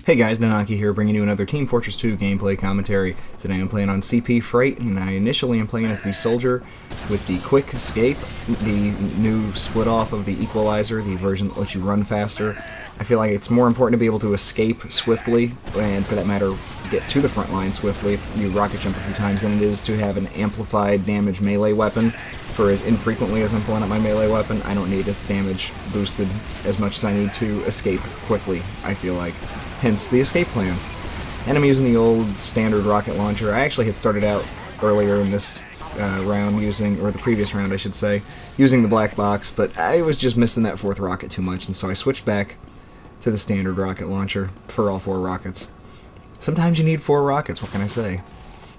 Hey guys, Nananki here, bringing you another Team Fortress 2 gameplay commentary. Today I'm playing on CP Freight, and I initially am playing as the soldier with the quick escape, the new split off of the equalizer, the version that lets you run faster. I feel like it's more important to be able to escape swiftly, and for that matter, get to the front line swiftly if you rocket jump a few times, than it is to have an amplified damage melee weapon. For as infrequently as I'm pulling out my melee weapon, I don't need its damage boosted as much as I need to escape quickly, I feel like. Hence the escape plan. And I'm using the old standard rocket launcher. I actually had started out earlier in this round using, or the previous round I should say, using the black box, but I was just missing that fourth rocket too much, and so I switched back to the standard rocket launcher for all 4 rockets. Sometimes you need 4 rockets, what can I say?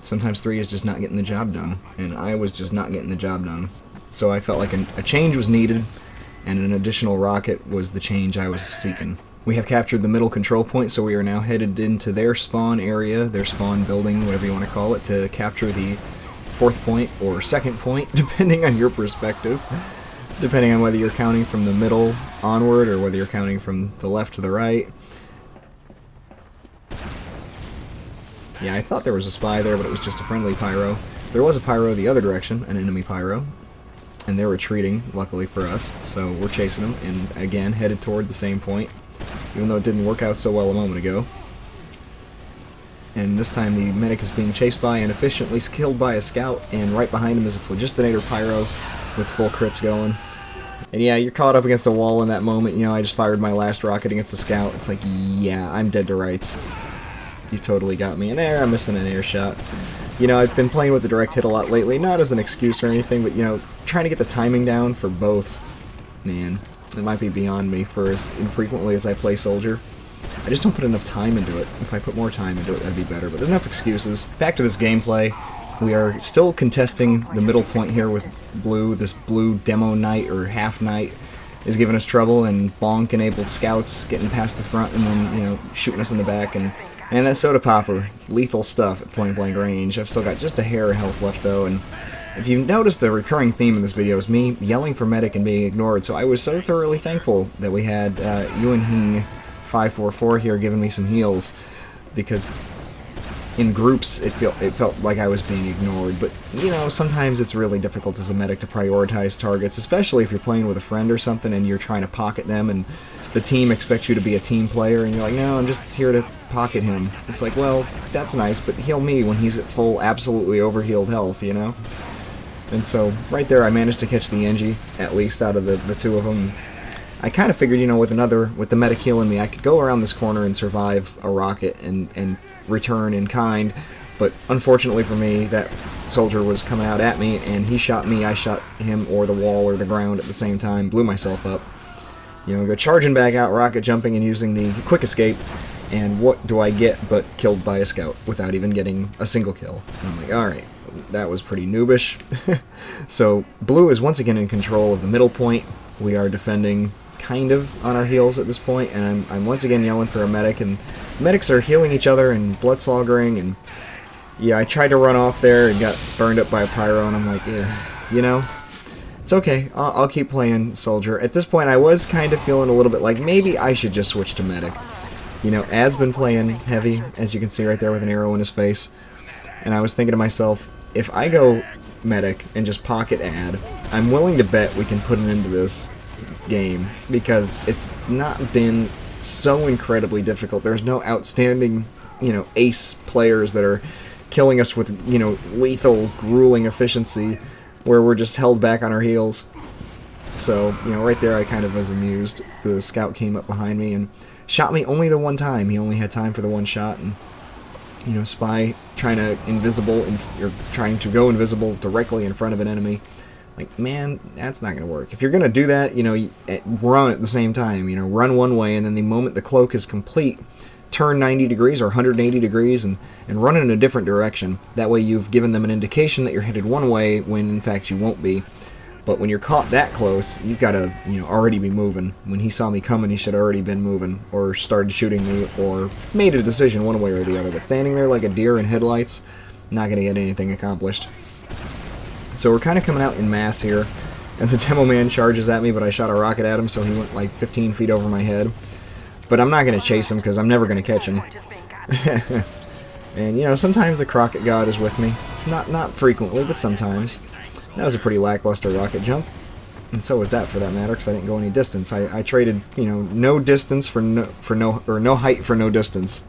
Sometimes 3 is just not getting the job done, and I was just not getting the job done. So I felt like a change was needed, and an additional rocket was the change I was seeking. We have captured the middle control point, so we are now headed into their spawn area, their spawn building, whatever you want to call it, to capture the 4th point or 2nd point, depending on your perspective. Depending on whether you're counting from the middle onward or whether you're counting from the left to the right. Yeah, I thought there was a spy there, but it was just a friendly pyro. There was a pyro the other direction, an enemy pyro, and they're retreating, luckily for us, so we're chasing them, and again, headed toward the same point. Even though it didn't work out so well a moment ago. And this time the medic is being chased by and efficiently killed by a scout, and right behind him is a Phlogistinator Pyro with full crits going. And yeah, you're caught up against a wall in that moment. You know, I just fired my last rocket against the scout. It's like, yeah, I'm dead to rights. You totally got me. And there, I'm missing an air shot. You know, I've been playing with the direct hit a lot lately, not as an excuse or anything, but, you know, trying to get the timing down for both. Man. It might be beyond me for as infrequently as I play soldier. I just don't put enough time into it. If I put more time into it, that'd be better. But there's enough excuses. Back to this gameplay. We are still contesting the middle point here with blue. This blue demo knight or half knight is giving us trouble, and bonk-enabled scouts getting past the front and then, you know, shooting us in the back. And that soda popper, lethal stuff at point-blank range. I've still got just a hair of health left though, and if you've noticed, a recurring theme in this video is me yelling for medic and being ignored, so I was so thoroughly thankful that we had Yuanhing544 here giving me some heals, because in groups it felt like I was being ignored. But, you know, sometimes it's really difficult as a medic to prioritize targets, especially if you're playing with a friend or something and you're trying to pocket them, and the team expects you to be a team player, and you're like, no, I'm just here to pocket him. It's like, well, that's nice, but heal me when he's at full, absolutely overhealed health, you know? And so, right there, I managed to catch the Engie, at least, out of the 2 of them. I kind of figured, you know, with the medic healing me, I could go around this corner and survive a rocket and return in kind. But unfortunately for me, that soldier was coming out at me, and he shot me, I shot him, or the wall or the ground at the same time, blew myself up. You know, go charging back out, rocket jumping, and using the quick escape, and what do I get but killed by a scout without even getting a single kill? And I'm like, alright. That was pretty noobish. So, blue is once again in control of the middle point. We are defending kind of on our heels at this point, and I'm once again yelling for a medic, and medics are healing each other and bloodslaugering, and yeah, I tried to run off there and got burned up by a pyro, and I'm like, you know, it's okay, I'll keep playing soldier. At this point, I was kind of feeling a little bit like maybe I should just switch to medic. You know, Ad's been playing heavy, as you can see right there with an arrow in his face, and I was thinking to myself, if I go medic and just pocket Ad, I'm willing to bet we can put an end to this game, because it's not been so incredibly difficult. There's no outstanding, you know, ace players that are killing us with, you know, lethal, grueling efficiency, where we're just held back on our heels. So, you know, right there I kind of was amused. The scout came up behind me and shot me only the one time. He only had time for the one shot, and you know, spy trying to go invisible directly in front of an enemy. Like, man, that's not going to work. If you're going to do that, you know, run at the same time. You know, run one way, and then the moment the cloak is complete, turn 90 degrees or 180 degrees and run in a different direction. That way you've given them an indication that you're headed one way when, in fact, you won't be. But when you're caught that close, you've got to, you know, already be moving. When he saw me coming, he should have already been moving, or started shooting me, or made a decision one way or the other. But standing there like a deer in headlights, not going to get anything accomplished. So we're kind of coming out in mass here, and the demo man charges at me, but I shot a rocket at him, so he went like 15 feet over my head. But I'm not going to chase him because I'm never going to catch him. And, you know, sometimes the Crockett God is with me. Not frequently, but sometimes. That was a pretty lackluster rocket jump. And so was that, for that matter, because I didn't go any distance. I traded, you know, no distance for no height for no distance.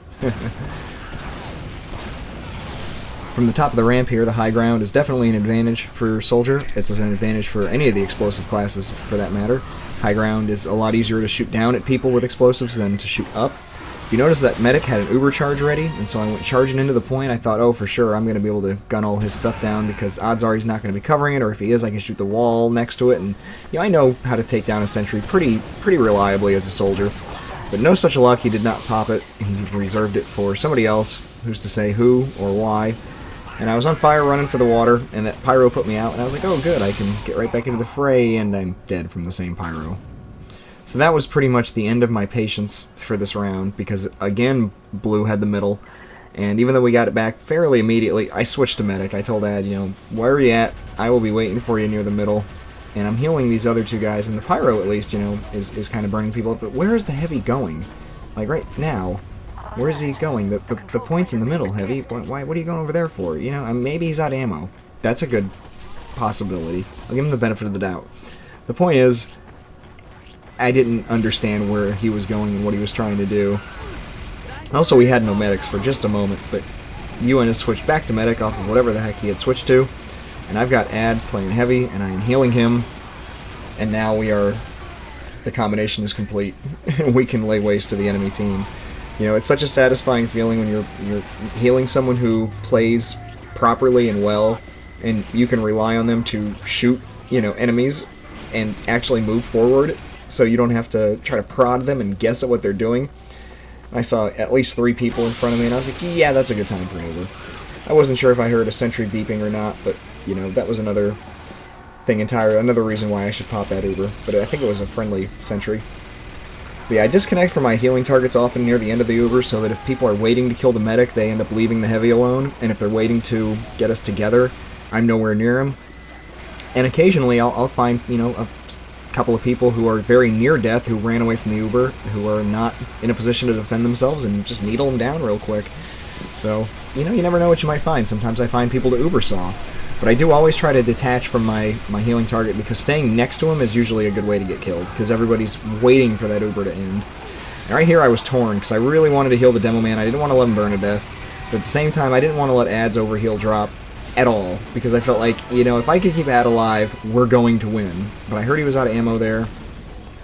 From the top of the ramp here, the high ground is definitely an advantage for Soldier. It's an advantage for any of the explosive classes, for that matter. High ground is a lot easier to shoot down at people with explosives than to shoot up. If you notice, that medic had an uber charge ready, and so I went charging into the point. I thought, oh, for sure, I'm going to be able to gun all his stuff down, because odds are he's not going to be covering it, or if he is, I can shoot the wall next to it, and you know, I know how to take down a sentry pretty reliably as a soldier. But no such luck, he did not pop it. He reserved it for somebody else, who's to say who or why. And I was on fire running for the water, and that pyro put me out, and I was like, oh good, I can get right back into the fray, and I'm dead from the same pyro. So that was pretty much the end of my patience for this round, because again, Blue had the middle, and even though we got it back fairly immediately, I switched to medic. I told Ad, you know, where are you at? I will be waiting for you near the middle. And I'm healing these other two guys, and the pyro, at least, you know, is kind of burning people up. But where is the heavy going? Like, right now, where is he going? The point's in the middle, Heavy. Why? What are you going over there for? You know, maybe he's out of ammo. That's a good possibility. I'll give him the benefit of the doubt. The point is, I didn't understand where he was going and what he was trying to do. Also, we had no medics for just a moment, but Ewan has switched back to medic off of whatever the heck he had switched to. And I've got Ad playing heavy, and I am healing him. And now the combination is complete. And we can lay waste to the enemy team. You know, it's such a satisfying feeling when you're healing someone who plays properly and well, and you can rely on them to shoot, you know, enemies and actually move forward, so you don't have to try to prod them and guess at what they're doing. I saw at least 3 people in front of me, and I was like, yeah, that's a good time for an Uber. I wasn't sure if I heard a sentry beeping or not, but, you know, that was another thing entirely, another reason why I should pop that Uber. But I think it was a friendly sentry. But yeah, I disconnect from my healing targets often near the end of the Uber, so that if people are waiting to kill the medic, they end up leaving the heavy alone, and if they're waiting to get us together, I'm nowhere near them. And occasionally I'll find, you know, a couple of people who are very near death, who ran away from the Uber, who are not in a position to defend themselves, and just needle them down real quick. So, you know, you never know what you might find. Sometimes I find people to Uber saw. But I do always try to detach from my healing target, because staying next to him is usually a good way to get killed, because everybody's waiting for that Uber to end. And right here I was torn, because I really wanted to heal the demo man. I didn't want to let him burn to death. But at the same time, I didn't want to let Ad's overheal drop at all, because I felt like, you know, if I could keep Ad alive, we're going to win. But I heard he was out of ammo there,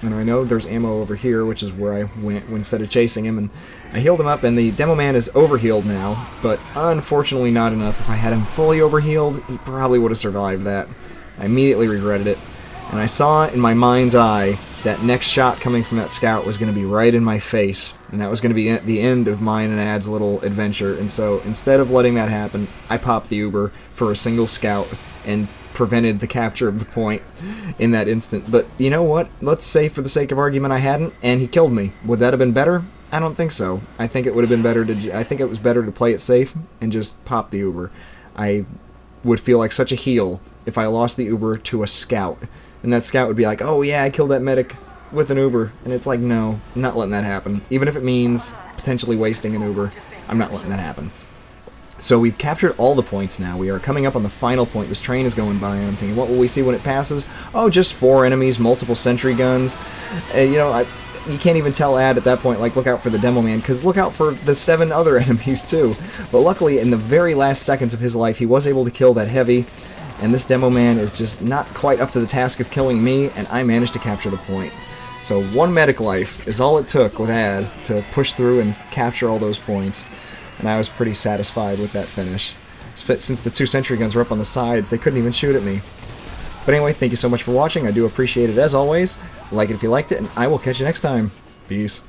and I know there's ammo over here, which is where I went instead of chasing him, and I healed him up, and the demo man is overhealed now, but unfortunately not enough. If I had him fully overhealed, he probably would have survived that. I immediately regretted it, and I saw in my mind's eye that next shot coming from that scout was going to be right in my face, and that was going to be the end of mine and Ad's little adventure. And so instead of letting that happen, I popped the Uber for a single scout and prevented the capture of the point in that instant. But you know what? Let's say for the sake of argument I hadn't, and he killed me. Would that have been better? I don't think so. I think it would have been better to. I think it was better to play it safe and just pop the Uber. I would feel like such a heel if I lost the Uber to a scout. And that scout would be like, oh yeah, I killed that medic with an Uber. And it's like, no, I'm not letting that happen. Even if it means potentially wasting an Uber, I'm not letting that happen. So we've captured all the points now. We are coming up on the final point. This train is going by, and I'm thinking, what will we see when it passes? Oh, just 4 enemies, multiple sentry guns. You know, you can't even tell Ad at that point, like, look out for the demo man, because look out for the 7 other enemies too. But luckily, in the very last seconds of his life, he was able to kill that heavy. And this demo man is just not quite up to the task of killing me, and I managed to capture the point. So 1 medic life is all it took with Ad to push through and capture all those points, and I was pretty satisfied with that finish. Since the 2 sentry guns were up on the sides, they couldn't even shoot at me. But anyway, thank you so much for watching. I do appreciate it as always. Like it if you liked it, and I will catch you next time. Peace.